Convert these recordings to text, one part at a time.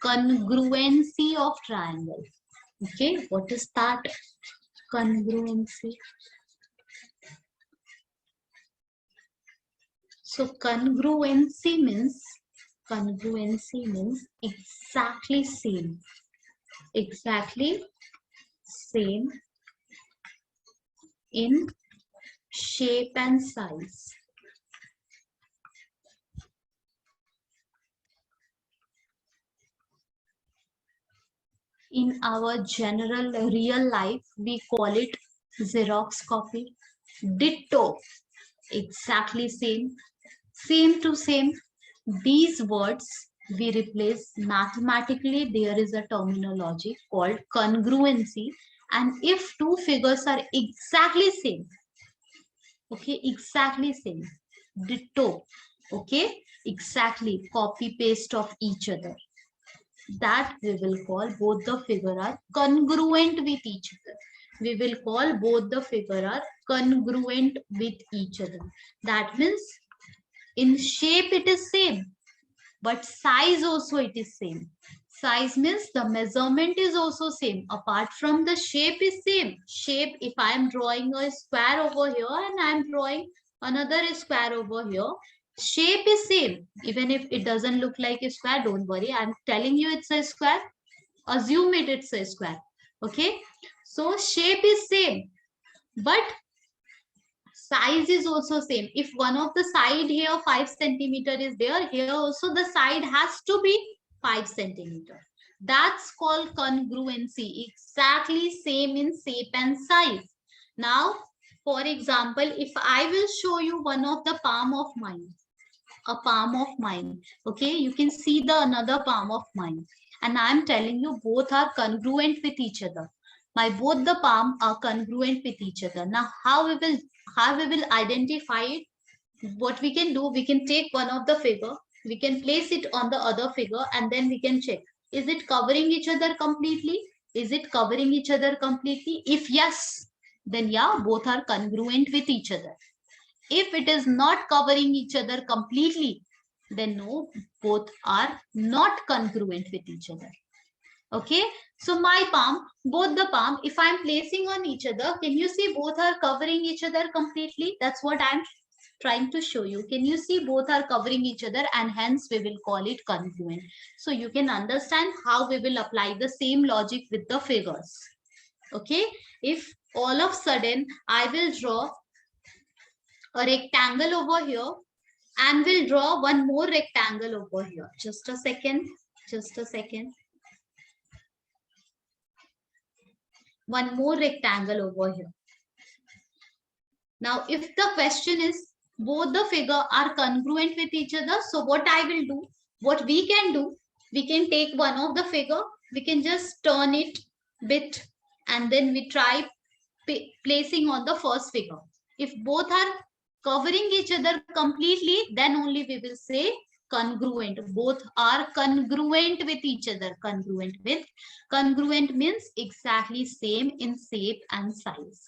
congruency of triangle. Okay, what is that? Congruency. So congruency means exactly same. Exactly same in shape and size. In our general real life, we call it Xerox copy. Ditto, exactly same, same to same. These words we replace mathematically. There is a terminology called congruency, and if two figures are exactly same, okay, exactly same, ditto, okay, exactly copy paste of each other, that we will call both the figure are congruent with each other. We will call both the figure are congruent with each other. That means in shape it is same, but size also it is same. Size means the measurement is also same. Apart from the shape is same. Shape, if I am drawing a square over here and I am drawing another square over here, shape is same. Even if it doesn't look like a square, don't worry. I'm telling you it's a square. Assume it's a square. Okay. So shape is same, but size is also same. If one of the side here 5 centimeter is there, here also the side has to be 5 centimeter. That's called congruency. Exactly same in shape and size. Now, for example, if I will show you one of the palm of mine, a palm of mine, okay, you can see the another palm of mine, and I'm telling you both are congruent with each other. My both the palm are congruent with each other. Now how we will identify it? What we can do, we can take one of the figure, we can place it on the other figure, and then we can check, is it covering each other completely? Is it covering each other completely? If yes, then yeah, both are congruent with each other. If it is not covering each other completely, then no, both are not congruent with each other. Okay, so my palm, both the palm, if I'm placing on each other, can you see both are covering each other completely? That's what I'm trying to show you. Can you see both are covering each other, and hence we will call it congruent. So you can understand how we will apply the same logic with the figures. Okay, if all of a sudden I will draw a rectangle over here and we'll draw one more rectangle over here. Just a second. Just a second. One more rectangle over here. Now, if the question is both the figure are congruent with each other, so what I will do, what we can do, we can take one of the figure, we can just turn it bit, and then we try placing on the first figure. If both are covering each other completely, then only we will say congruent. Both are congruent with each other. Congruent means exactly same in shape and size.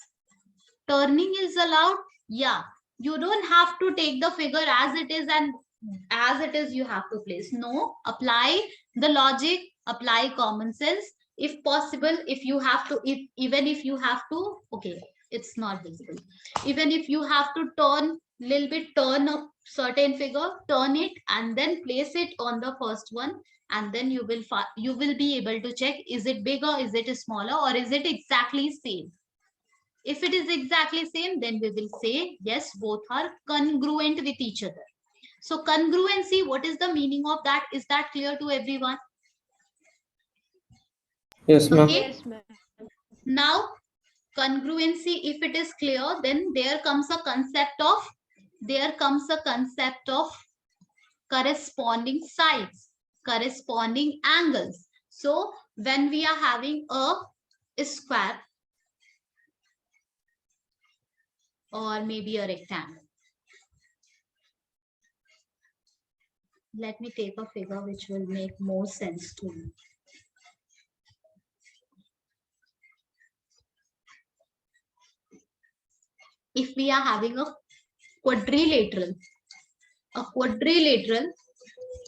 Turning is allowed. Yeah, you don't have to take the figure as it is, and as it is you have to place. No, apply the logic, apply common sense. If possible, if you have to, even if you have to, okay, it's not visible. Even if you have to turn little bit, turn a certain figure, turn it and then place it on the first one, and then you will be able to check, is it bigger, is it smaller, or is it exactly same. If it is exactly same, then we will say yes, both are congruent with each other. So congruency, what is the meaning of that? Is that clear to everyone? Yes, ma'am. Okay. Yes, ma'am. Now, congruency, if it is clear, then there comes a concept of corresponding sides, corresponding angles. So when we are having a square or maybe a rectangle, let me take a figure which will make more sense to you. If we are having a quadrilateral,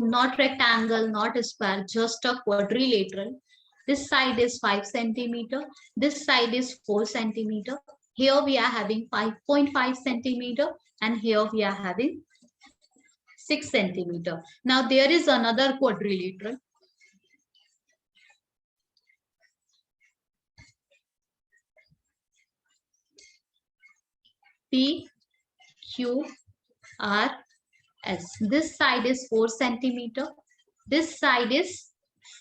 not rectangle, not square, just a quadrilateral. This side is 5 centimeter. This side is 4 centimeter. Here we are having 5.5 centimeter, and here we are having 6 centimeter. Now there is another quadrilateral. P, Q, R, S. This side is 4 centimeter. This side is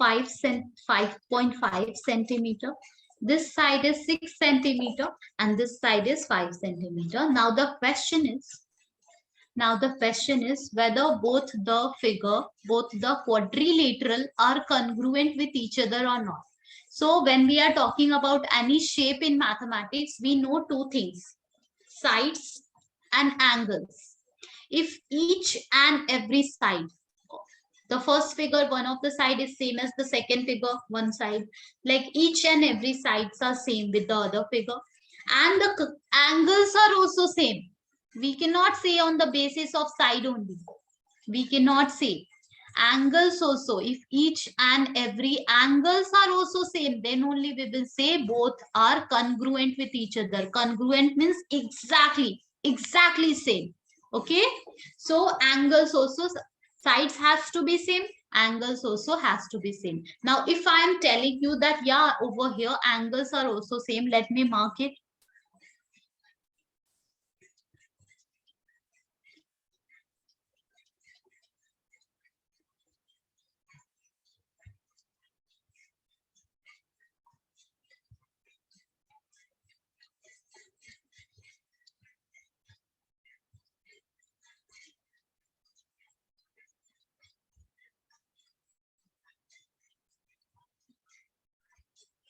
5.5 centimeter. This side is 6 centimeter, and this side is 5 centimeter. Now the question is whether both the quadrilateral are congruent with each other or not. So when we are talking about any shape in mathematics, we know two things: sides and angles. If each and every side, the first figure, one of the side is same as the second figure, one side, like each and every sides are same with the other figure, and the angles are also same. We cannot say on the basis of side only. We cannot say angles also. If each and every angles are also same, then only we will say both are congruent with each other. Congruent means exactly same. Okay, so angles also, sides has to be same, angles also has to be same. Now if I am telling you that yeah, over here angles are also same, let me mark it.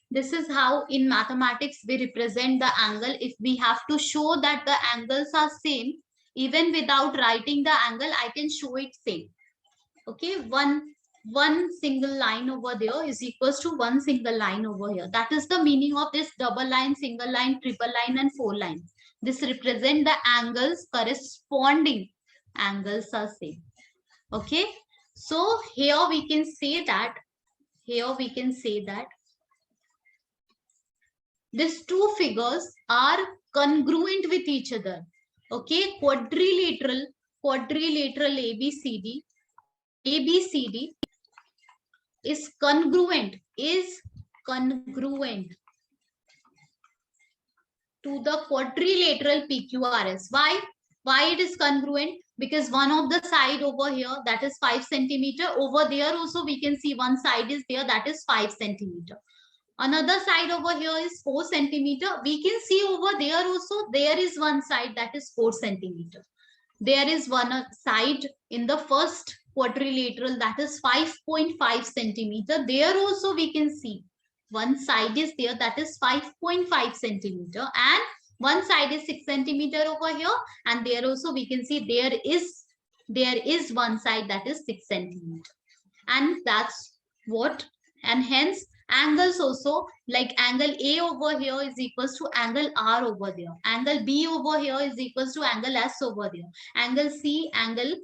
This is how in mathematics we represent the angle. If we have to show that the angles are same, even without writing the angle, I can show it same. Okay, one single line over there is equals to one single line over here. That is the meaning of this double line, single line, triple line, and four lines. This represent the angles corresponding. Angles are same. Okay, so here we can say that these two figures are congruent with each other. Okay, quadrilateral ABCD is congruent to the quadrilateral PQRS. Why it is congruent? Because one of the side over here, that is 5 centimeter. Over there also we can see one side is there, that is 5 centimeter. Another side over here is 4 centimeter. We can see over there also there is one side that is 4 centimeter. There is one side in the first quadrilateral that is 5.5 centimeter. There also we can see one side is there that is 5.5 centimeter, and one side is 6 centimeter over here, and there also we can see there is one side that is 6 centimeter. And that's what, and hence angles also, like angle A over here is equals to angle R over there. Angle B over here is equals to angle S over there. Angle C, angle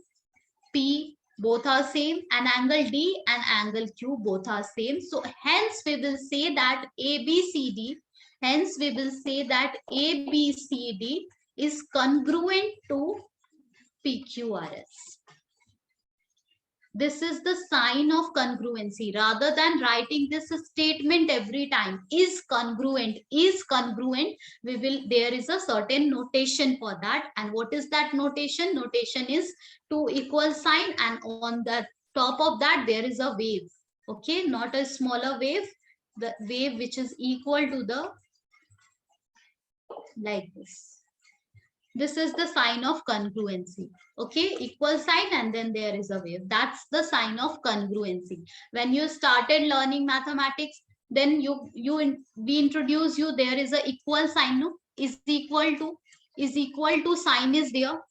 P, both are same, and angle D and angle Q both are same. So hence we will say that ABCD is congruent to PQRS. This is the sign of congruency. Rather than writing this statement every time, is congruent, there is a certain notation for that. And what is that notation? Notation is two equal sign, and on the top of that there is a wave. Okay, not a smaller wave, the wave which is equal to the, like this. This is the sign of congruency. Okay, equal sign and then there is a wave. That's the sign of congruency. When you started learning mathematics, then we introduce you, there is a equal sign, no? Is equal to sign is there,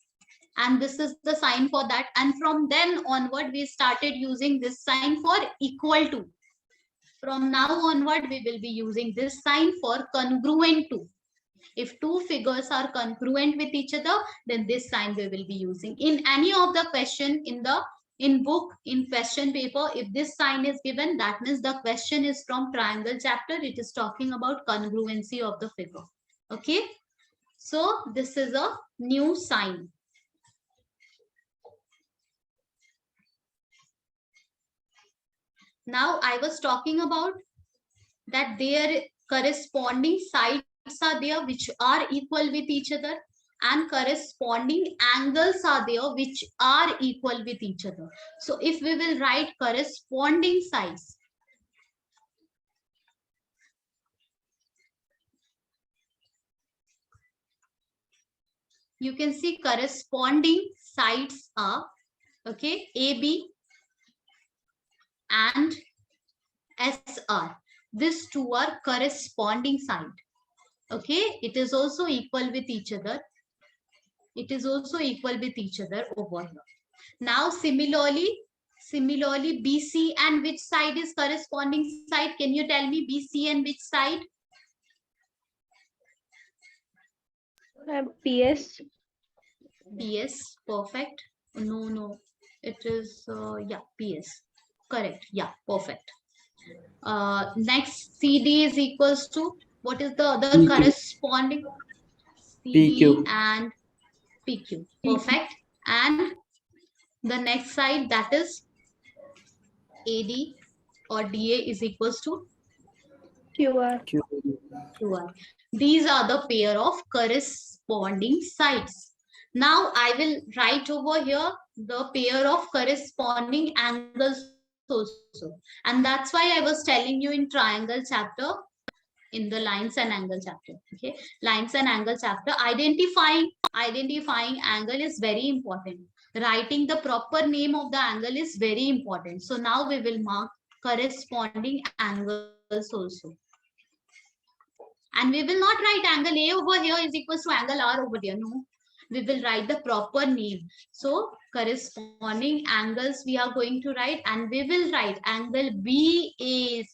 and this is the sign for that. And from then onward we started using this sign for equal to. From now onward we will be using this sign for congruent to. If two figures are congruent with each other, then this sign we will be using. In any of the question in the In book, in question paper, if this sign is given, that means the question is from triangle chapter. It is talking about congruency of the figure. Okay. So this is a new sign. Now I was talking about that their corresponding sides are there which are equal with each other, and corresponding angles are there which are equal with each other. So if we will write corresponding sides, you can see corresponding sides are, okay, AB and SR. These two are corresponding side. Okay, it is also equal with each other. It is also equal with each other over here. Now similarly BC and which side is corresponding side? Can you tell me BC and which side? PS. PS, perfect. No, it is yeah, PS, correct. Yeah, perfect. Next, CD is equals to, what is the other PQ. corresponding? CD PQ. and PQ, perfect. And the next side, that is AD or DA is equals to QR. QR. These are the pair of corresponding sides. Now I will write over here the pair of corresponding angles also. And that's why I was telling you in triangle chapter, in the lines and angle chapter. Okay, lines and angle chapter, identifying angle is very important. Writing the proper name of the angle is very important. So now we will mark corresponding angles also. And we will not write angle A over here is equals to angle R over there. No, we will write the proper name. So corresponding angles we are going to write, and we will write angle BAD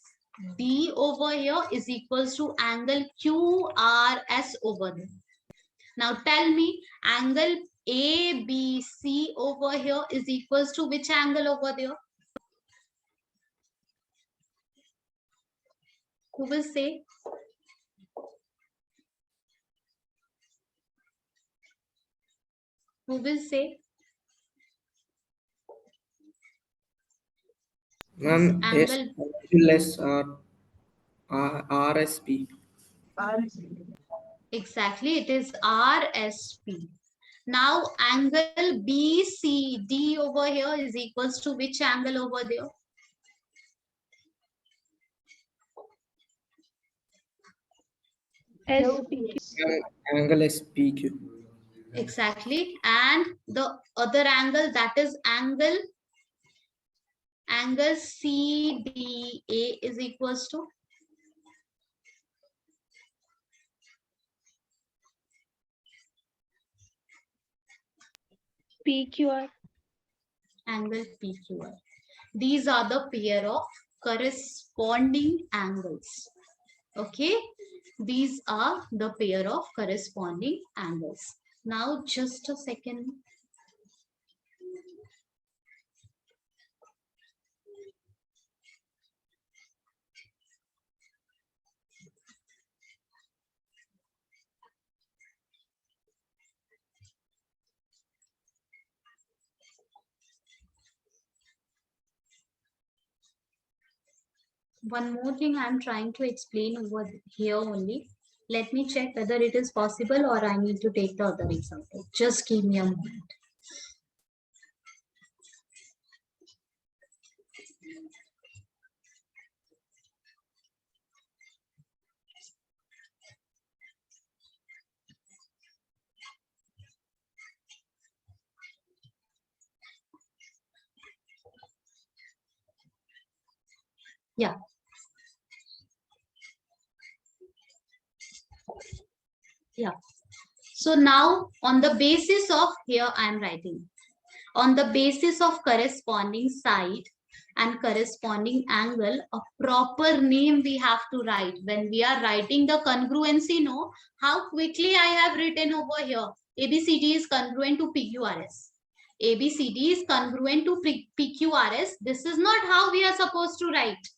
over here is equals to angle QRS over there. Now tell me, angle ABC over here is equals to which angle over there? Who will say? Who will say? Ma'am, Angle, less RSP. exactly, it is RSP. Now angle BCD over here is equals to which angle over there? SPQ. Angle SPQ. Exactly. And the other angle, that is angle CDA is equals to PQR. angle PQR. These are the pair of corresponding angles. Okay, these are the pair of corresponding angles. Now just a second. One more thing I'm trying to explain over here only. Let me check whether it is possible or I need to take the other example. Just give me a moment. Yeah. Yeah. So now on the basis of, here I am writing, on the basis of corresponding side and corresponding angle, a proper name we have to write. When we are writing the congruency, no, how quickly I have written over here. ABCD is congruent to PQRS. ABCD is congruent to PQRS. This is not how we are supposed to write.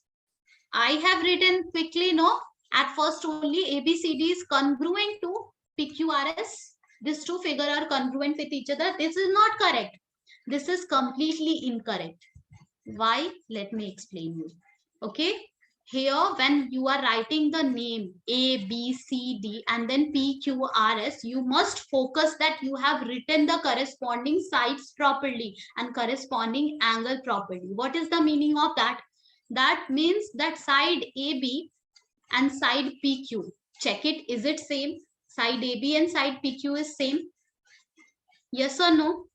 I have written quickly, no? At first only ABCD is congruent to PQRS. These two figures are congruent with each other. This is not correct. This is completely incorrect. Why? Let me explain you. Okay. Here, when you are writing the name A, B, C, D and then P, Q, R, S, you must focus that you have written the corresponding sides properly and corresponding angle properly. What is the meaning of that? That means that side AB and side PQ. Check it. Is it same? Side AB and side PQ is same? Yes or no?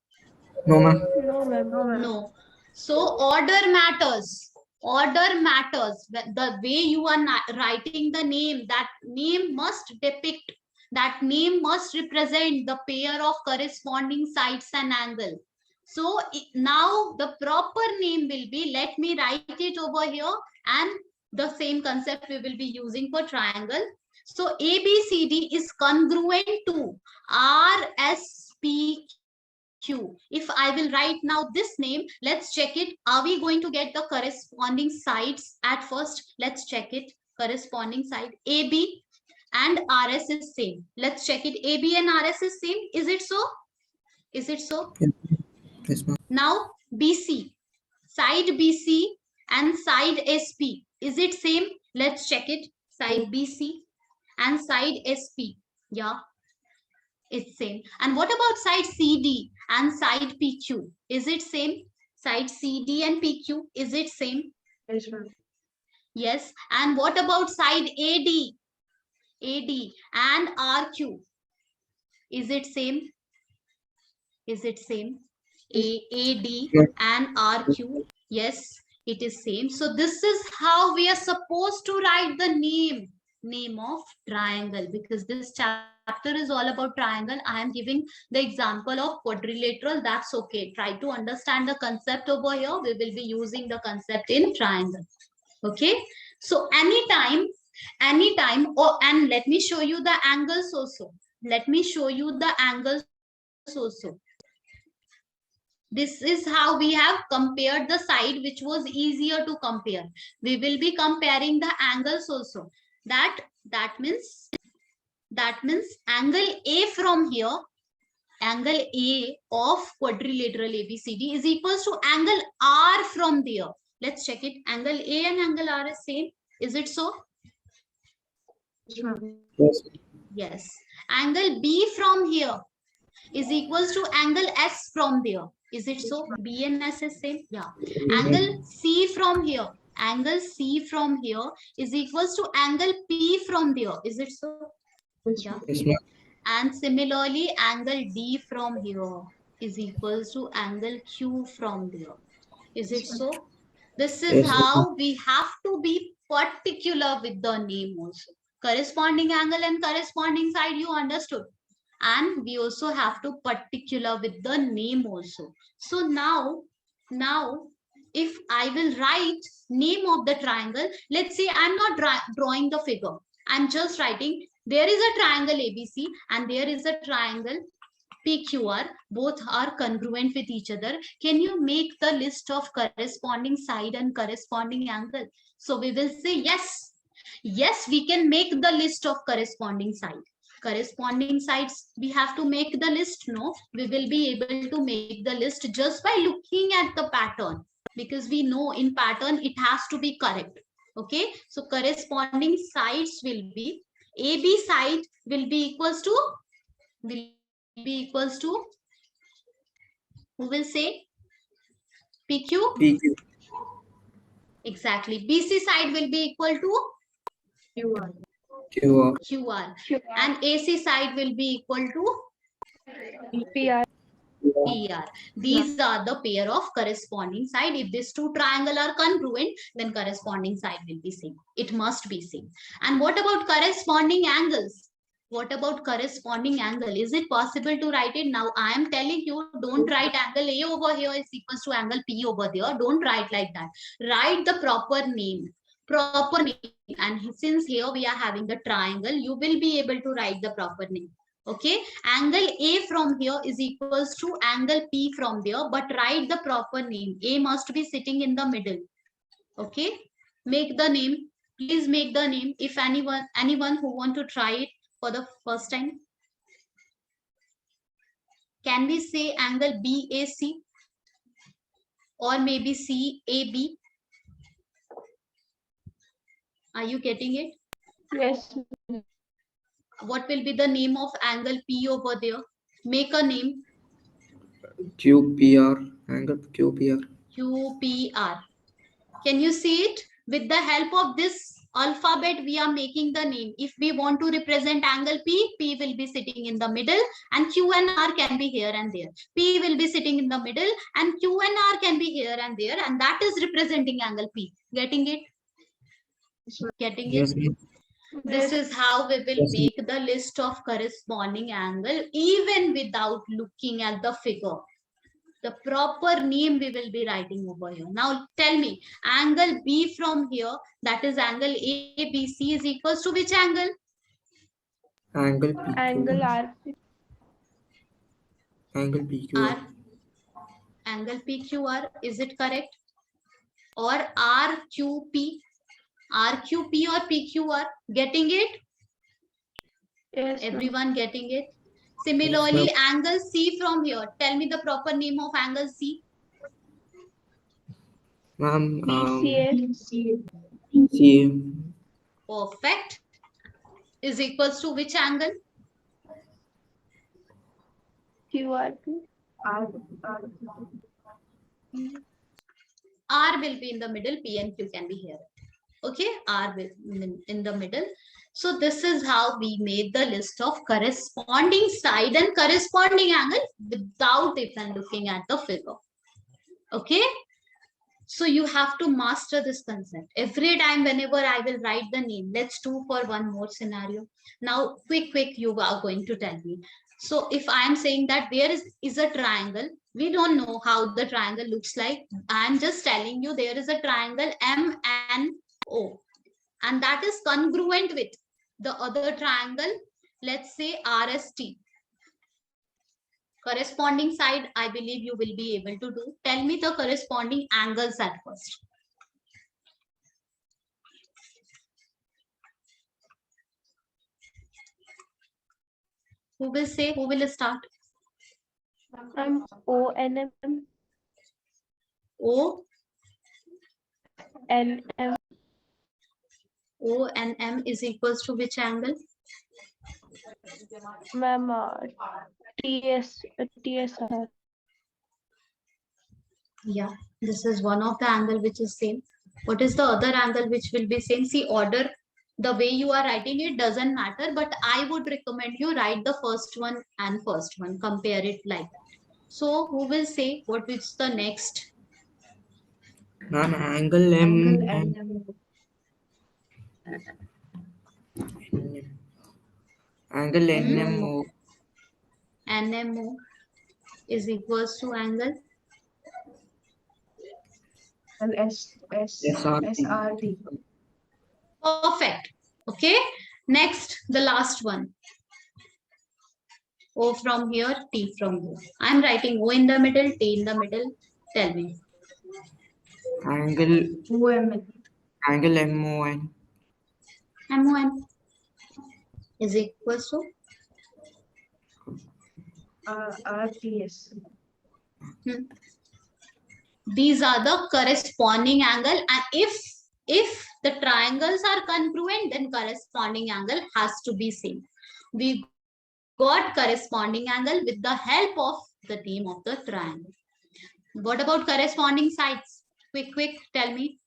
No, ma'am. No, ma'am. No. So order matters. Order matters. The way you are writing the name, that name must depict, that name must represent the pair of corresponding sides and angle. So now the proper name will be, let me write it over here, and the same concept we will be using for triangle. So ABCD is congruent to RSPQ. If I will write now this name, let's check it. Are we going to get the corresponding sides at first? Let's check it. Corresponding side AB and RS is same. Let's check it. AB and RS is same. Is it so? Is it so? Yes, ma'am. Now BC. Side BC and side SP. Is it same? Let's check it. Side BC and side SP. Yeah. It's same. And what about side CD and side PQ? Is it same? Side CD and PQ, is it same? Yes, ma'am. Yes. And what about side AD and RQ? Is it same? Is it same? AD and RQ. Yes, it is same. So this is how we are supposed to write the name of triangle, because this chapter is all about triangle. I am giving the example of quadrilateral. That's okay. Try to understand the concept over here. We will be using the concept in triangle. Okay. So anytime, oh, and let me show you the angles also. Let me show you the angles also. This is how we have compared the side which was easier to compare. We will be comparing the angles also. That means angle A from here, angle A of quadrilateral ABCD is equals to angle R from there. Let's check it. Angle A and angle R is same. Is it so? Yes. Yes. Angle B from here is equals to angle S from there. Is it so? B and S is same? Yeah. Angle C from here. Angle C from here is equals to angle P from there. Is it so? Yeah. Yes, ma'am. And similarly, angle D from here is equals to angle Q from there. Is it so? This is Yes, how we have to be particular with the name also. Corresponding angle and corresponding side, you understood. And we also have to particular with the name also. So now if I will write name of the triangle, let's say I'm not drawing the figure. I'm just writing there is a triangle ABC and there is a triangle PQR. Both are congruent with each other. Can you make the list of corresponding side and corresponding angle? So we will say yes. Yes, we can make the list of corresponding side. Corresponding sides, we have to make the list. No, we will be able to make the list just by looking at the pattern, because we know in pattern it has to be correct. Okay, so corresponding sides will be AB side will be equals to who will say PQ? PQ. Exactly. BC side will be equal to QR. QR. And AC side will be equal to PR. PR. These are the pair of corresponding side. If these two triangles are congruent, then corresponding side will be same. It must be same. And what about corresponding angles? What about corresponding angle? Is it possible to write it? Now I am telling you, don't write angle A over here is equals to angle P over there. Don't write like that. Write the proper name. And since here we are having the triangle, you will be able to write the proper name. Okay, angle A from here is equals to angle P from there, but write the proper name. A must be sitting in the middle. Okay, make the name. Please make the name. If anyone who want to try it for the first time, can we say angle BAC or maybe CAB? Are you getting it? Yes. What will be the name of angle P over there? Make a name. QPR, angle QPR. QPR. Can you see it? With the help of this alphabet, we are making the name. If we want to represent angle P, P will be sitting in the middle and Q and R can be here and there. P will be sitting in the middle and Q and R can be here and there, and that is representing angle P. Getting it? Getting it? Yes, ma'am. This is how we will Yes, ma'am. make the list of corresponding angle even without looking at the figure. The proper name we will be writing over here. Now tell me, angle B from here, that is angle ABC, is equals to which angle? Angle PQ. Angle RP. Angle PQR. R. Angle PQR, is it correct? Or RQP? RQP or PQR? Getting it? Yes. Everyone getting it? Yes, Similarly, ma'am. angle C from here. Tell me the proper name of angle C. Ma'am, BCA. see, Perfect. Is equals to which angle? QRP. R will be in the middle, P and Q can be here. Okay, R will in the middle. So this is how we made the list of corresponding side and corresponding angle without even looking at the figure. Okay, so you have to master this concept. Every time whenever I will write the name, let's do for one more scenario. Now, quick, you are going to tell me. So if I am saying that there is a triangle, we don't know how the triangle looks like. I'm just telling you there is a triangle MNO, and that is congruent with the other triangle, let's say RST. Corresponding side, I believe you will be able to do. Tell me the corresponding angles at first. Who will say? Who will start? ONM. O, NM. O and M is equals to which angle? Ma'am, TSR. Yeah, this is one of the angle which is same. What is the other angle which will be same? See, order, the way you are writing it doesn't matter, but I would recommend you write the first one and first one, compare it like that. So who will say what is the next? ma'am, angle M and angle NMO. NMO is equals to angle SRT. perfect. Okay, next the last one. O from here, T from here. I'm writing O in the middle, T in the middle. Tell me. Angle MON. MON is equals to RTS. These are the corresponding angle, and if the triangles are congruent, then corresponding angle has to be same. We got corresponding angle with the help of the name of the triangle. What about corresponding sides? Quick, tell me.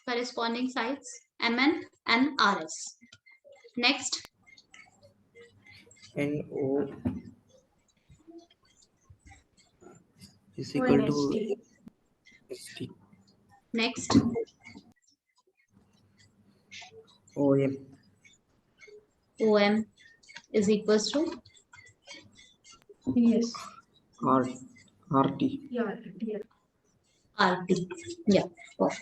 Corresponding sides, MN and RS. Next, NO is equal to ST. next, OM. OM is equals to RT. RT. Yeah, perfect.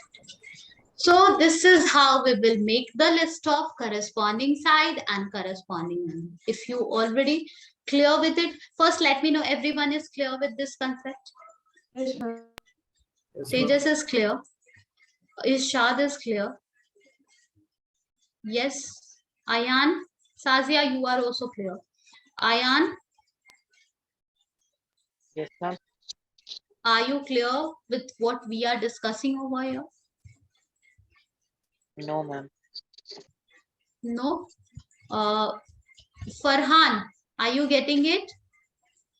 So this is how we will make the list of corresponding side and corresponding angle. If you already clear with it, first let me know everyone is clear with this concept. Yes, ma'am. Yes, ma'am. Tejas is clear. Ishad is clear. Yes. Ayan, Sazia, you are also clear. Ayan, Yes, ma'am. are you clear with what we are discussing over here? No, ma'am. No? Uh, Farhan, are you getting it?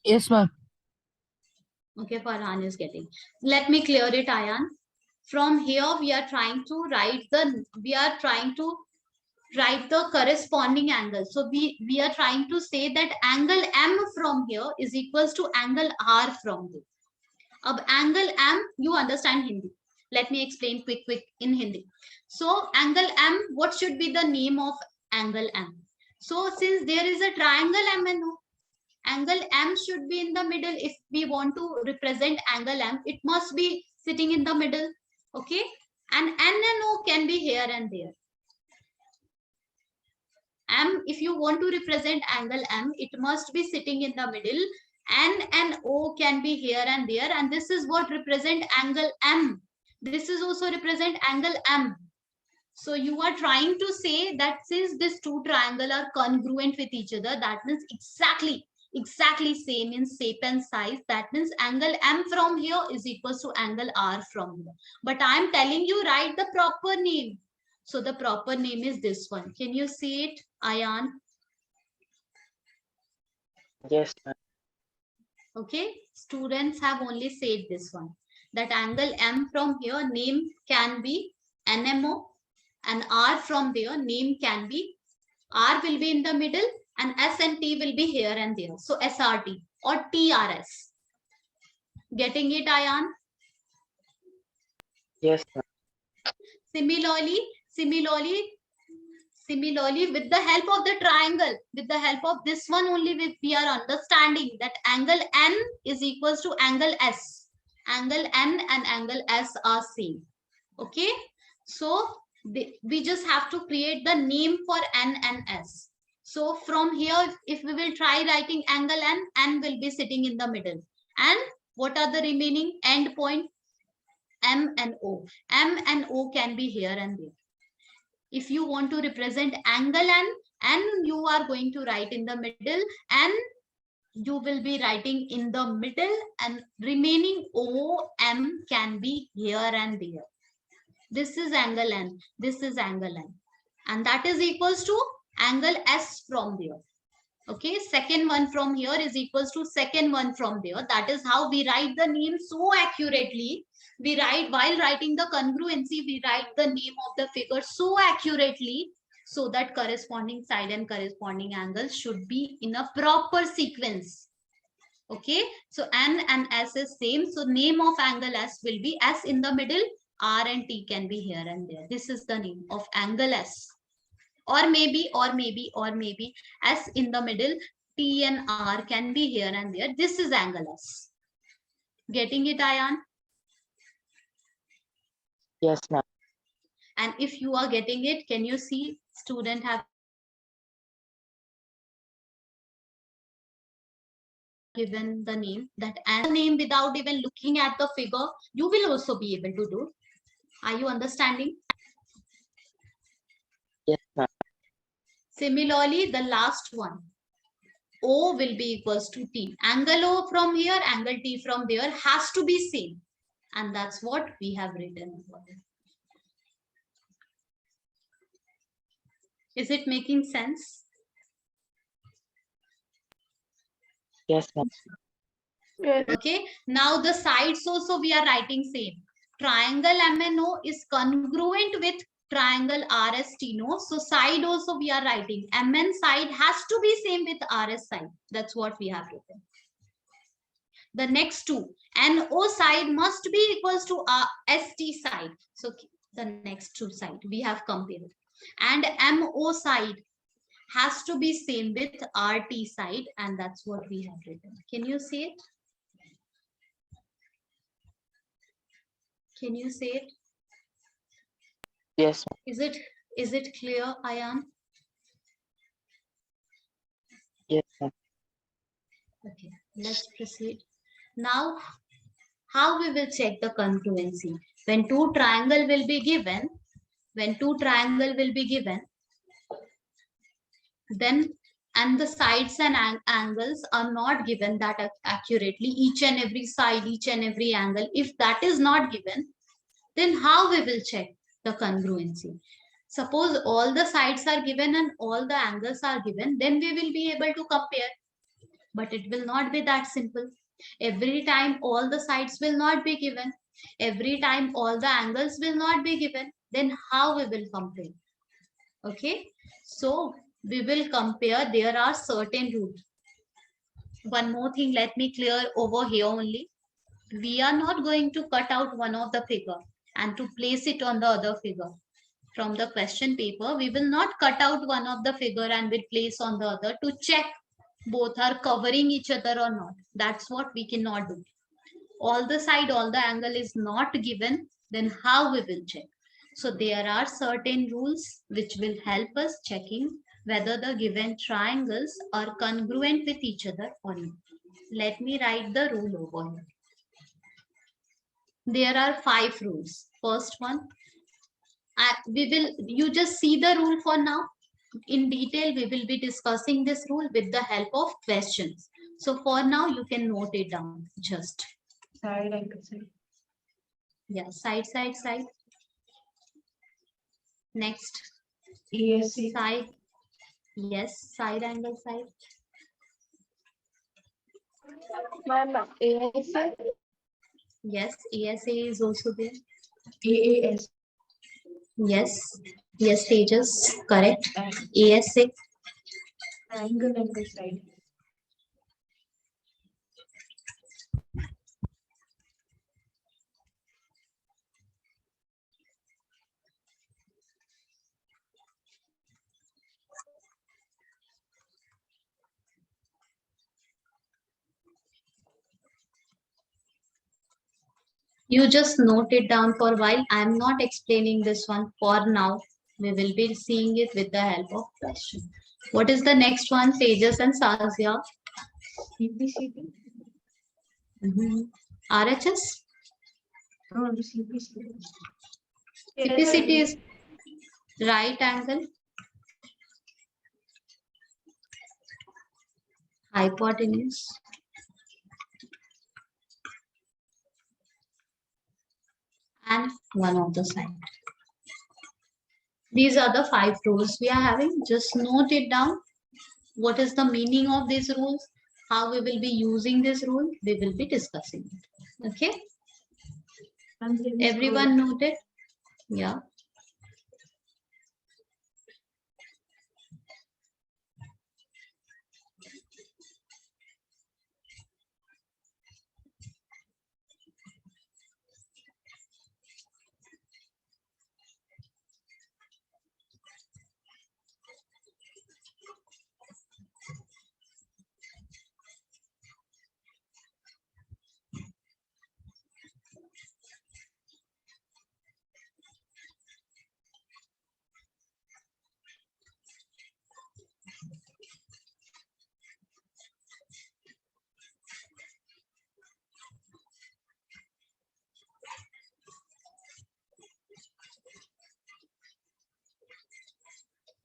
Yes, ma'am. Okay, Farhan is getting. Let me clear it, Ayan. From here, we are trying to write the corresponding angle. So we are trying to say that angle M from here is equals to angle R from here. Ab angle M, you understand Hindi. Let me explain quick in Hindi. So angle M, what should be the name of angle M? So since there is a triangle MNO, angle M should be in the middle. If we want to represent angle M, it must be sitting in the middle. Okay. And N and O can be here and there. M, if you want to represent angle M, it must be sitting in the middle. N and O can be here and there. And this is what represent angle M. This is also represent angle M. So you are trying to say that since these two triangles are congruent with each other, that means exactly same in shape and size. That means angle M from here is equals to angle R from here. But I am telling you, write the proper name. So the proper name is this one. Can you see it, Ayan? Yes, ma'am. Okay, students have only said this one. That angle M from here, name can be NMO, and R from there, name can be, R will be in the middle and S and T will be here and there. So SRT or TRS. Getting it, Ayan? Yes, ma'am. Similarly, with the help of the triangle, with the help of this one only, we are understanding that angle N is equals to angle S. Angle N and angle S are same. Okay. So we just have to create the name for N and S. So from here, if we will try writing angle N, N will be sitting in the middle. And what are the remaining end point? M and O. M and O can be here and there. If you want to represent angle N you are going to write in the middle, and you will be writing in the middle, and remaining O, M can be here and there. This is angle N, this is angle N. And that is equals to angle S from there. Okay, second one from here is equals to second one from there. That is how we write the name so accurately. We write, while writing the congruency, we write the name of the figure so accurately so that corresponding side and corresponding angles should be in a proper sequence. Okay, so N and S is same. So name of angle S will be S in the middle. R and T can be here and there. This is the name of angle S. Or maybe S in the middle, T and R can be here and there. This is angle S. Getting it, Ayan? Yes, ma'am. And if you are getting it, can you see student have given the name, that and name without even looking at the figure, you will also be able to do. Are you understanding? Yes, ma'am. Similarly, the last one, O will be equals to T. Angle O from here, angle T from there has to be same. And that's what we have written. Is it making sense? Yes, ma'am. Yes. Okay. Now the sides also we are writing same. Triangle MNO is congruent with triangle RSTNO. So side also we are writing. MN side has to be same with RS side. That's what we have written. The next two, NO side must be equals to ST side. So the next two side we have compared. And MO side has to be same with RT side, and that's what we have written. Can you see it? Can you say it? Yes, ma'am. Is it clear, Ayan? Yes, ma'am. Okay, let's proceed. Now, how we will check the congruency? When two triangle will be given, then and the sides and angles are not given that accurately, each and every side, each and every angle, if that is not given, then how we will check the congruency? Suppose all the sides are given and all the angles are given, then we will be able to compare. But it will not be that simple. Every time all the sides will not be given. Every time all the angles will not be given. Then how we will compare? Okay. So we will compare. There are certain rules. One more thing, let me clear over here only. We are not going to cut out one of the figure and to place it on the other figure. From the question paper, we will not cut out one of the figure and will place on the other to check both are covering each other or not. That's what we cannot do. All the side, all the angle is not given, then how we will check? So there are certain rules which will help us checking whether the given triangles are congruent with each other or not. Let me write the rule over here. There are 5 rules. First one, you just see the rule for now. In detail, we will be discussing this rule with the help of questions. So for now, you can note it down just. Side angle side. Yeah, side, side, side. Next. ESC. Side. Yes, side angle side. Ma'am, ASA. Yes, ESA is also there. AAS. Yes, yes, Tejas, correct. And ESA. angle side. You just note it down for a while. I'm not explaining this one for now. We will be seeing it with the help of question. What is the next one, Tejas and Sazia? CPCT. RHS? Oh, CPCT. CPCT is right angle, hypotenuse, and one of the side. These are the 5 rules we are having. Just note it down. What is the meaning of these rules? How we will be using this rule? We will be discussing it. Okay? Everyone noted? Yeah.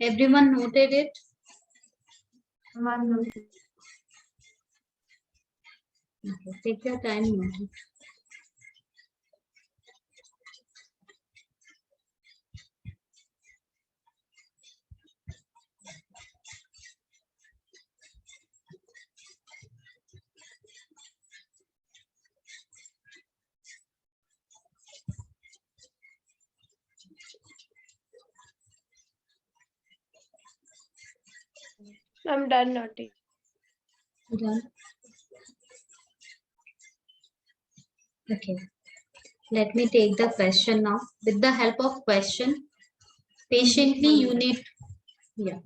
Everyone noted it? Ma'am, Okay. Take your time. Note it. I'm done noting. Done. Okay. Let me take the question now. With the help of question, patiently you need, yeah.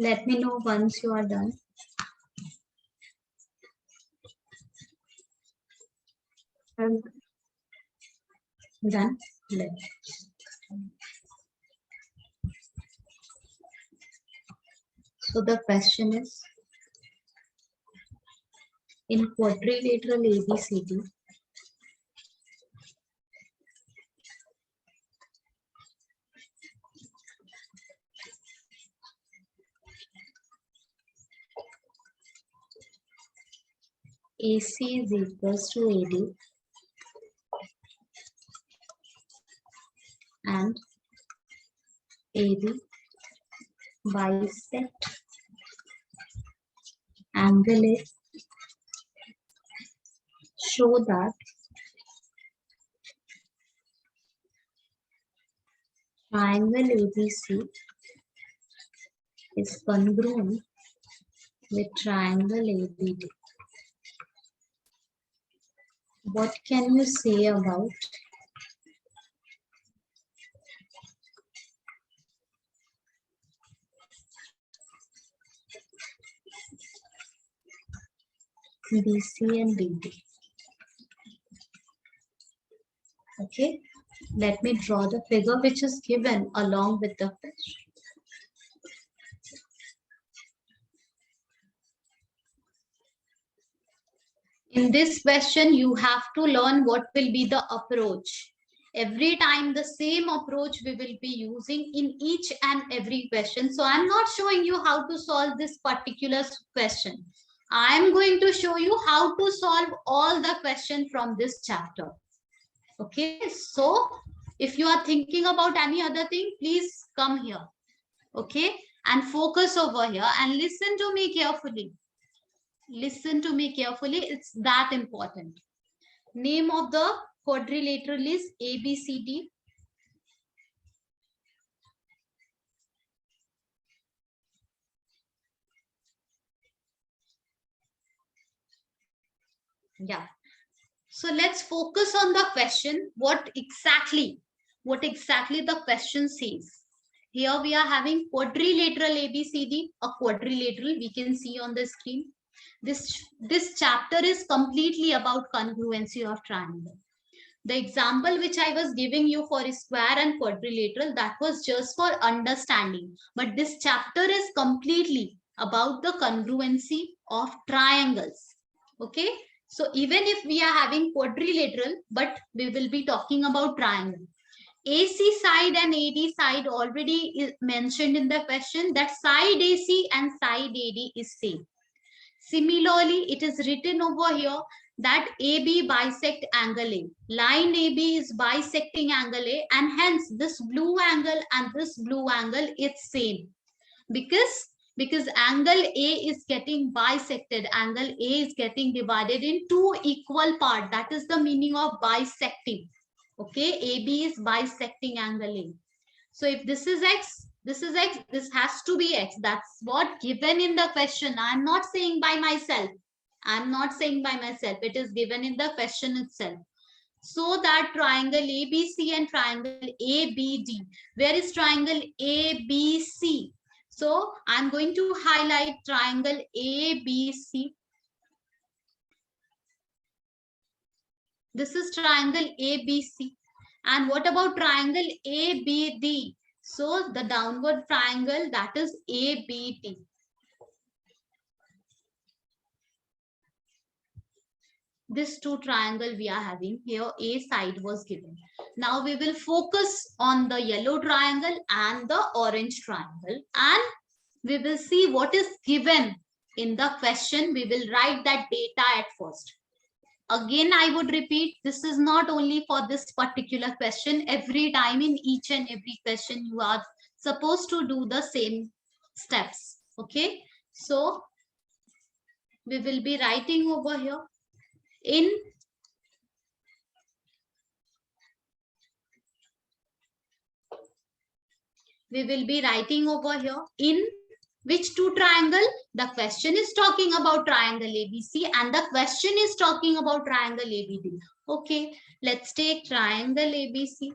Let me know once you are done. Done. So the question is, in quadrilateral ABCD, AC is equals to AD and AB bisect angle A, show that triangle ABC is congruent with triangle ABD. What can you say about BC and BD? Okay, let me draw the figure which is given along with the question. In this question, you have to learn what will be the approach. Every time the same approach we will be using in each and every question. So I'm not showing you how to solve this particular question. I'm going to show you how to solve all the questions from this chapter. Okay, so if you are thinking about any other thing, please come here. Okay, and focus over here and listen to me carefully. Listen to me carefully. It's that important. Name of the quadrilateral is ABCD. Yeah. So let's focus on the question. What exactly the question says. Here we are having quadrilateral ABCD, a quadrilateral we can see on the screen. This chapter is completely about congruency of triangle. The example which I was giving you for square and quadrilateral, that was just for understanding. But this chapter is completely about the congruency of triangles. Okay. So even if we are having quadrilateral, but we will be talking about triangle. AC side and AD side already is mentioned in the question, that side AC and side AD is same. Similarly, it is written over here that AB bisect angle A. Line AB is bisecting angle A, and hence this blue angle and this blue angle is same. Because angle A is getting bisected, angle A is getting divided in two equal parts. That is the meaning of bisecting. Okay, AB is bisecting angle A. So if this is X, this is X, this has to be X. That's what given in the question. I'm not saying by myself. I'm not saying by myself. It is given in the question itself. So that triangle ABC and triangle ABD. Where is triangle ABC? So I'm going to highlight triangle ABC. This is triangle ABC. And what about triangle ABD? So the downward triangle, that is ABD. This two triangle we are having here, A side was given. Now we will focus on the yellow triangle and the orange triangle, and we will see what is given in the question. We will write that data at first. Again, I would repeat, this is not only for this particular question. Every time in each and every question, you are supposed to do the same steps. Okay. So we will be writing over here in which two triangle? The question is talking about triangle ABC and the question is talking about triangle ABD. Okay, let's take triangle ABC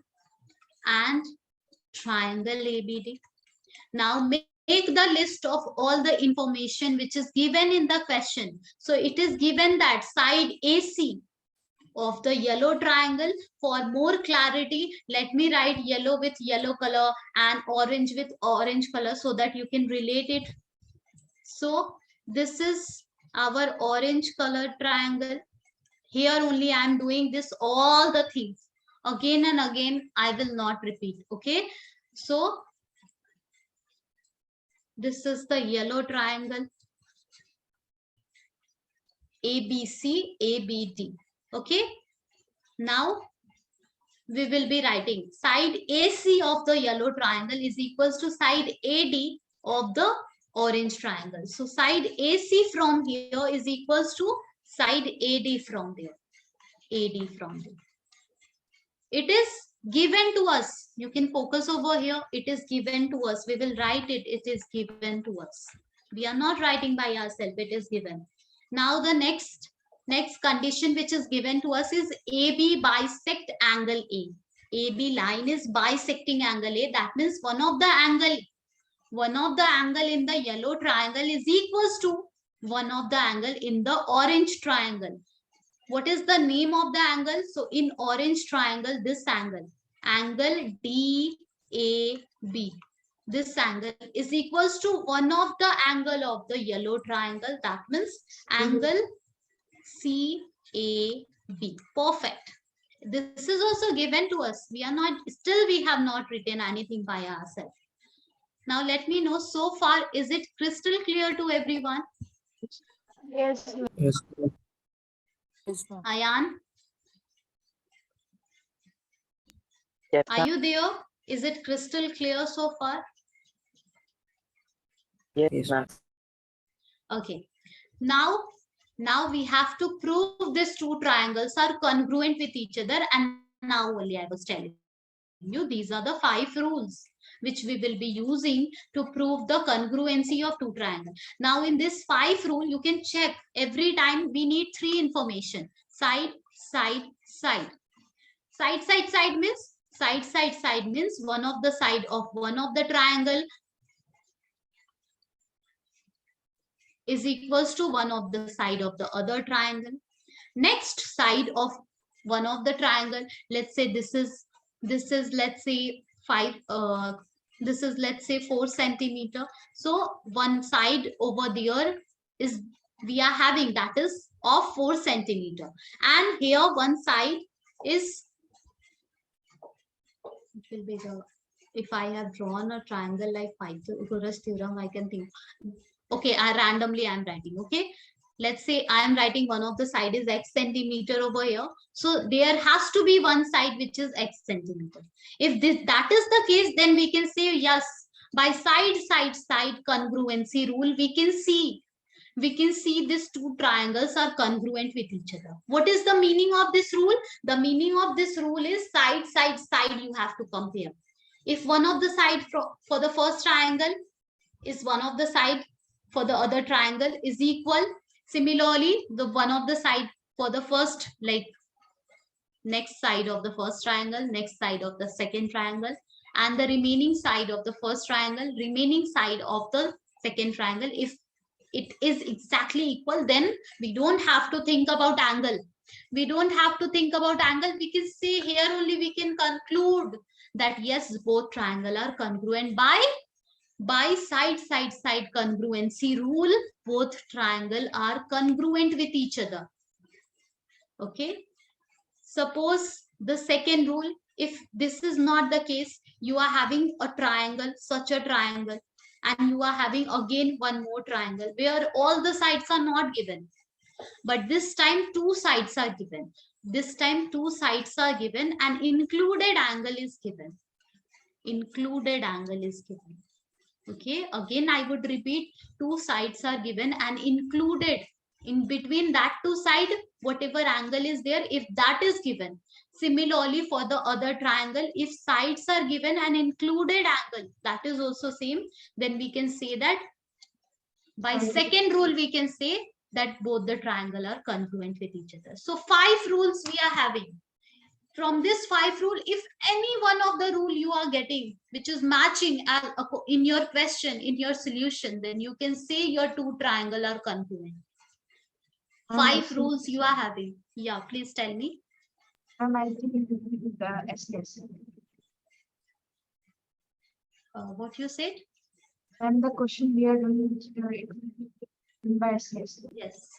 and triangle ABD. Now make make the list of all the information which is given in the question. So it is given that side AC of the yellow triangle. For more clarity, let me write yellow with yellow color and orange with orange color so that you can relate it. So this is our orange color triangle. Here only I am doing this all the things again and again. I will not repeat. Okay. So this is the yellow triangle. ABC, ABD. Okay. Now we will be writing side AC of the yellow triangle is equals to side AD of the orange triangle. So side AC from here is equals to side AD from there. AD from there. It is given to us. You can focus over here. It is given to us. We will write it. It is given to us. We are not writing by ourselves. It is given. Now the next condition which is given to us is AB bisect angle A. AB line is bisecting angle A. That means one of the angle in the yellow triangle is equals to one of the angle in the orange triangle. What is the name of the angle? So in orange triangle, this angle DAB, this angle is equals to one of the angle of the yellow triangle. That means angle CAB. Perfect. This is also given to us. We have not written anything by ourselves. Now let me know, so far, is it crystal clear to everyone? Yes. Yes. Yes, ma'am. Ayan, Yes, are ma'am. you there? Is it crystal clear so far? Yes, Yes. ma'am. Okay. Now we have to prove these two triangles are congruent with each other. And now only I was telling you, these are the 5 rules which we will be using to prove the congruency of two triangles. Now in this 5 rule, you can check every time we need 3 information. Side, side, side. Side means one of the side of one of the triangle is equals to one of the side of the other triangle. Next side of one of the triangle, let's say this is let's say 5 this is let's say 4 centimeter. So one side over there is we are having, that is of 4 centimeter, and here one side is, it will be the, if I have drawn a triangle like Pythagoras theorem, I can think. Okay, I'm writing. Okay, let's say I am writing one of the side is x centimeter over here. So there has to be one side which is x centimeter. If that is the case, then we can say yes, by side congruency rule, we can see these two triangles are congruent with each other. What is the meaning of this rule? The meaning of this rule is side you have to compare. If one of the side for the first triangle is one of the side for the other triangle is equal, similarly the one of the side for the first, like next side of the first triangle, next side of the second triangle, and the remaining side of the first triangle, remaining side of the second triangle, if it is exactly equal, then we don't have to think about angle. We can say here only we can conclude that yes, both triangle are congruent by side congruency rule. Both triangle are congruent with each other. Okay. Suppose the second rule, if this is not the case, you are having a triangle, such a triangle, and you are having again one more triangle where all the sides are not given, but this time 2 sides are given. This time 2 sides are given and included angle is given. Included angle is given. Okay, again I would repeat, 2 sides are given and included in between that 2 side, whatever angle is there, if that is given. Similarly for the other triangle, if sides are given and included angle, that is also same, then we can say that by second rule we can say that both the triangle are congruent with each other. So 5 rules we are having. From this 5 rule, if any one of the rule you are getting which is matching in your question, in your solution, then you can say your two triangle are congruent. 5 rules you are having. Yeah, please tell me. I think the SS. What you said? And the question we are doing by SS. Yes.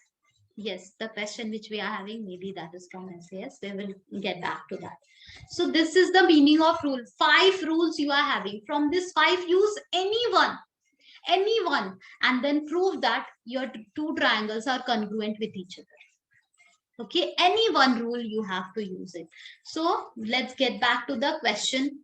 Yes, the question which we are having, maybe that is from SAS. We will get back to that. So this is the meaning of rule. 5 rules you are having. From this 5, use anyone, and then prove that your two triangles are congruent with each other. Okay, any one rule you have to use it. So let's get back to the question.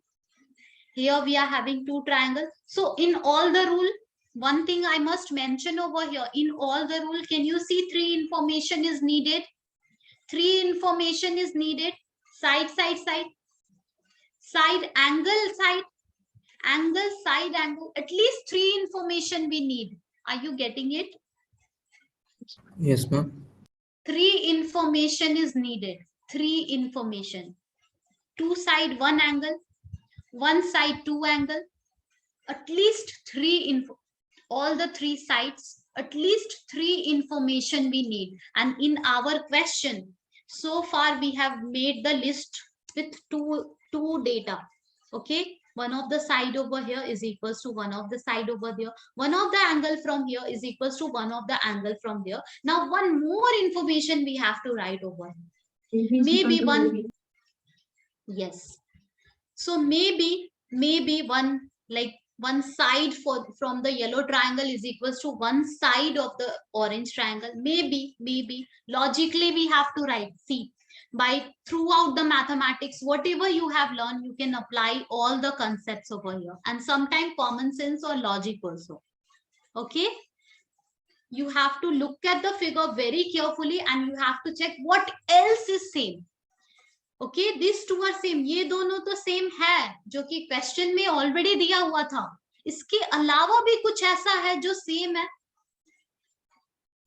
Here we are having two triangles. So in all the rule, one thing I must mention over here, in all the rule, can you see 3 information is needed? 3 information is needed. Side, side, side. Side, angle, side. Angle, side, angle. At least 3 information we need. Are you getting it? Yes, ma'am. 3 information is needed. 3 information. 2 side, 1 angle. 1 side, 2 angle. At least 3 info. All the 3 sides, at least 3 information we need. And in our question, so far we have made the list with two data. Okay, one of the side over here is equals to one of the side over here. One of the angle from here is equals to one of the angle from here. Now one more information we have to write over here. Maybe one. Yes. So maybe one, like one side from the yellow triangle is equals to one side of the orange triangle. Maybe logically we have to write. See, by throughout the mathematics, whatever you have learned, you can apply all the concepts over here, and sometimes common sense or logic also. Okay, you have to look at the figure very carefully and you have to check what else is same. Okay this two are same. ये दोनों तो same है जो कि question में already दिया हुआ था. इसके अलावा भी कुछ ऐसा है जो सेम है,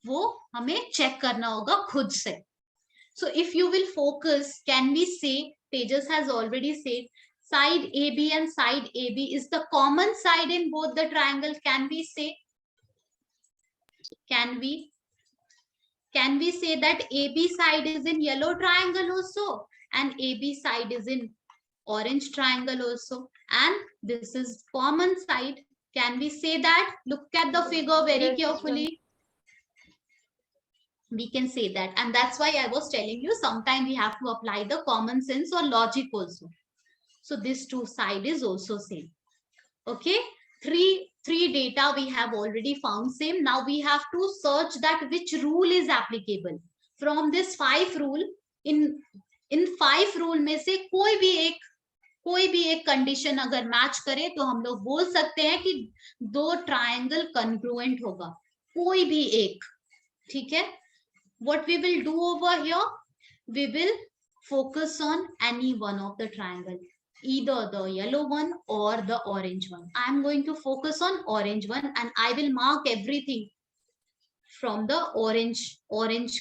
वो हमें चेक करना होगा खुद से. So if you will focus, can we say, Tejas has already said, side AB and side AB is the common side in both the triangle. Can we say? Can we say that AB side is in yellow triangle also, and AB side is in orange triangle also, and this is common side? Can we say that? Look at the figure very carefully. We can say that, and that's why I was telling you sometimes we have to apply the common sense or logic also. So this two side is also same. Okay, three data we have already found same. Now we have to search that which rule is applicable from this 5 rule. in 5 rule में से कोई भी एक condition अगर match करे तो हम लोग बोल सकते हैं कि दो ट्रायंगल कन्ग्रुएंट होगा, कोई भी एक. ठीक है, what we will do over here, we will focus on any one of the triangle, either the yellow one or the orange one. I am going to focus on orange one and I will mark everything from the orange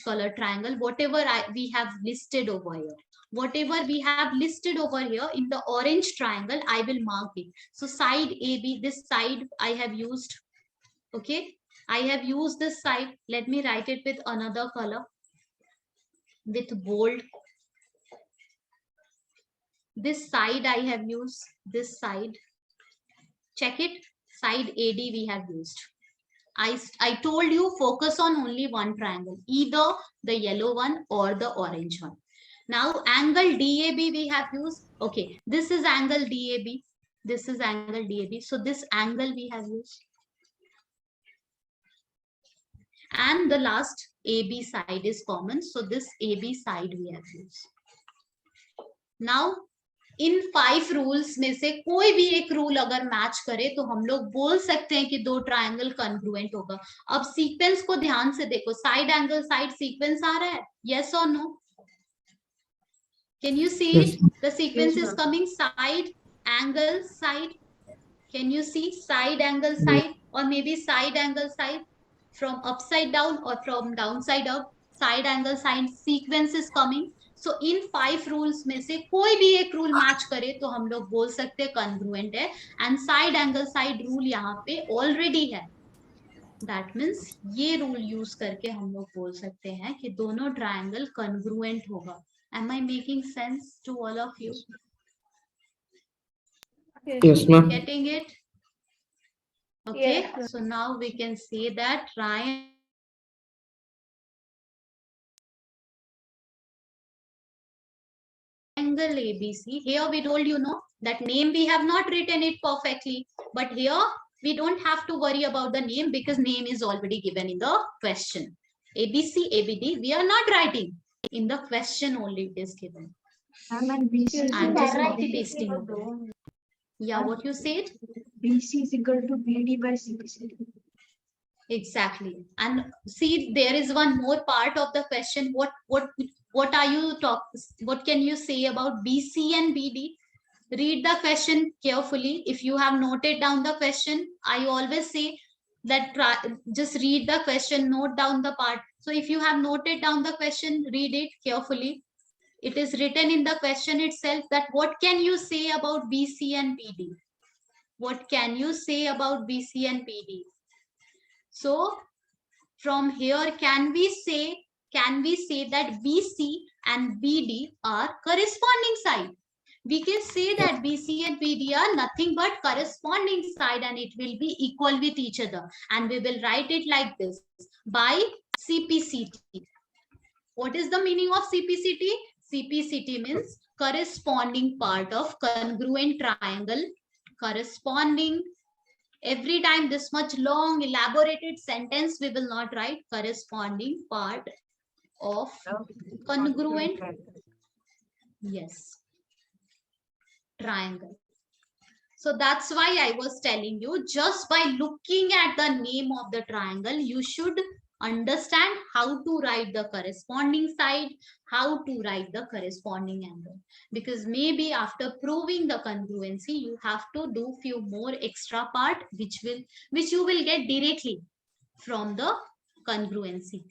color triangle, whatever we have listed over here. Whatever we have listed over here in the orange triangle, I will mark it. So side AB, this side I have used. Okay, I have used this side. Let me write it with another color, with bold. This side I have used, this side. Check it, side AD we have used. I told you focus on only one triangle, either the yellow one or the orange one. Now angle DAB we have used. Okay, this is angle DAB. This is angle DAB. So this angle we have used. And the last AB side is common. So this AB side we have used. Now in 5 rules में से कोई भी एक rule अगर match करे तो हम लोग बोल सकते हैं कि दो ट्रायंगल कन्ग्रुएंट होगा. अब सीक्वेंस को ध्यान से देखो, साइड एंगल साइड सीक्वेंस आ रहा है, यस और no? Can you see it? The sequence is coming side angle side. Can you see side angle side, और maybe side angle side from upside down और from down side up. Side angle side sequence is coming. So इन 5 rules में से कोई भी एक rule match करे तो हम लोग बोल सकते हैं कॉन्ग्रुएंट है. And side angle side rule यहाँ पे ऑलरेडी है. दैट मीन्स ये रूल यूज करके हम लोग बोल सकते हैं कि दोनों ट्रायंगल कॉन्ग्रुएंट होगा. Am I making sense to all of you? Yes, ma'am. Getting it? Okay. Yes. So now we can say that triangle ABC. Here we told that name we have not written it perfectly, but here we don't have to worry about the name because name is already given in the question. ABC, ABD, we are not writing. In the question only it is given. And BC And just copy pasting. Yeah, what you said? BC is equal to BD by CBC. Exactly. And see, there is one more part of the question. What are you what can you say about BC and BD? Read the question carefully. If you have noted down the question, I always say that just read the question, note down the part. So if you have noted down the question, read it carefully. It is written in the question itself that what can you say about BC and BD? What can you say about BC and BD? So from here, can we say that BC and BD are corresponding side? We can say that BC and BD are nothing but corresponding side and it will be equal with each other. And we will write it like this by CPCT. What is the meaning of CPCT? CPCT means corresponding part of congruent triangle. Corresponding. Every time this much long elaborated sentence we will not write. Corresponding part of congruent, yes, triangle. So that's why I was telling you, just by looking at the name of the triangle, you should understand how to write the corresponding side, how to write the corresponding angle. Because maybe after proving the congruency, you have to do few more extra part which you will get directly from the congruency.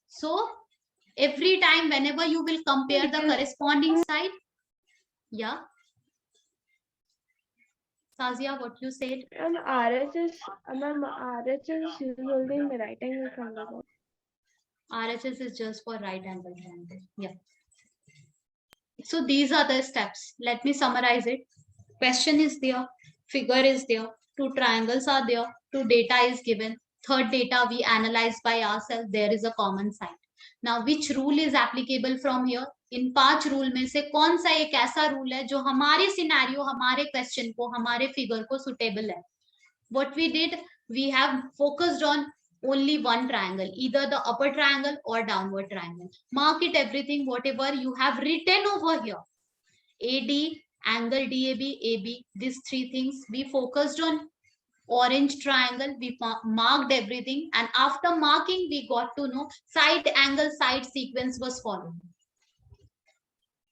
So every time whenever you will compare the corresponding side, yeah. Sazia, what you said? And RHS is usually in the right angle triangle. RHS is just for right angle triangle. Yeah. So these are the steps. Let me summarize it. Question is there, figure is there, 2 triangles are there, 2 data is given, third data we analyze by ourselves, there is a common side. Now which rule is applicable from here? In 5 rule में से कौन सा एक ऐसा rule है जो हमारे scenario, हमारे क्वेश्चन को, हमारे फिगर को सुटेबल है? What we did, we have focused on only one triangle, either the upper triangle or downward triangle. Mark it everything, whatever you have written over here. AD, angle DAB, AB, these 3 things. We focused on orange triangle, we marked everything, and after marking, we got to know side angle side sequence was followed.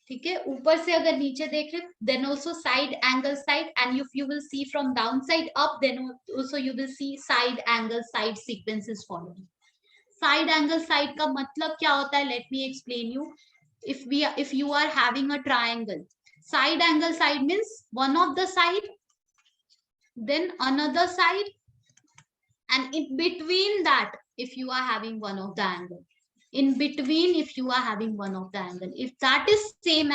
ठीक है, ऊपर से अगर नीचे देख रहे, then also side angle side, and if you will see from downside up, then also you will see side angle side sequence is followed. Side angle side का मतलब क्या होता है? Let me explain you. If you are having a triangle, side angle side means one of the side, then another side, and in between that, if you are having one of the angle. In between, if you are having one of the angle, if that is same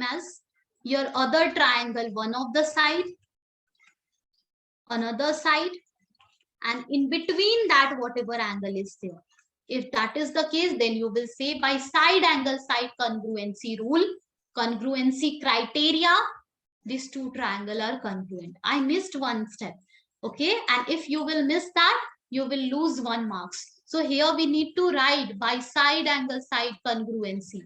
as your other triangle, one of the side, another side, and in between that whatever angle is there, if that is the case, then you will say by side angle side congruency rule, congruency criteria, these 2 triangles are congruent. I missed one step, okay? And if you will miss that, you will lose 1 marks. So here we need to write by side angle side congruency.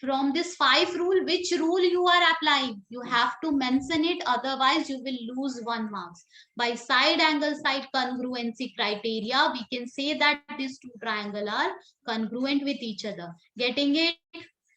From this 5 rule, which rule you are applying? You have to mention it, otherwise you will lose 1 marks. By side angle side congruency criteria, we can say that these 2 triangles are congruent with each other. Getting it?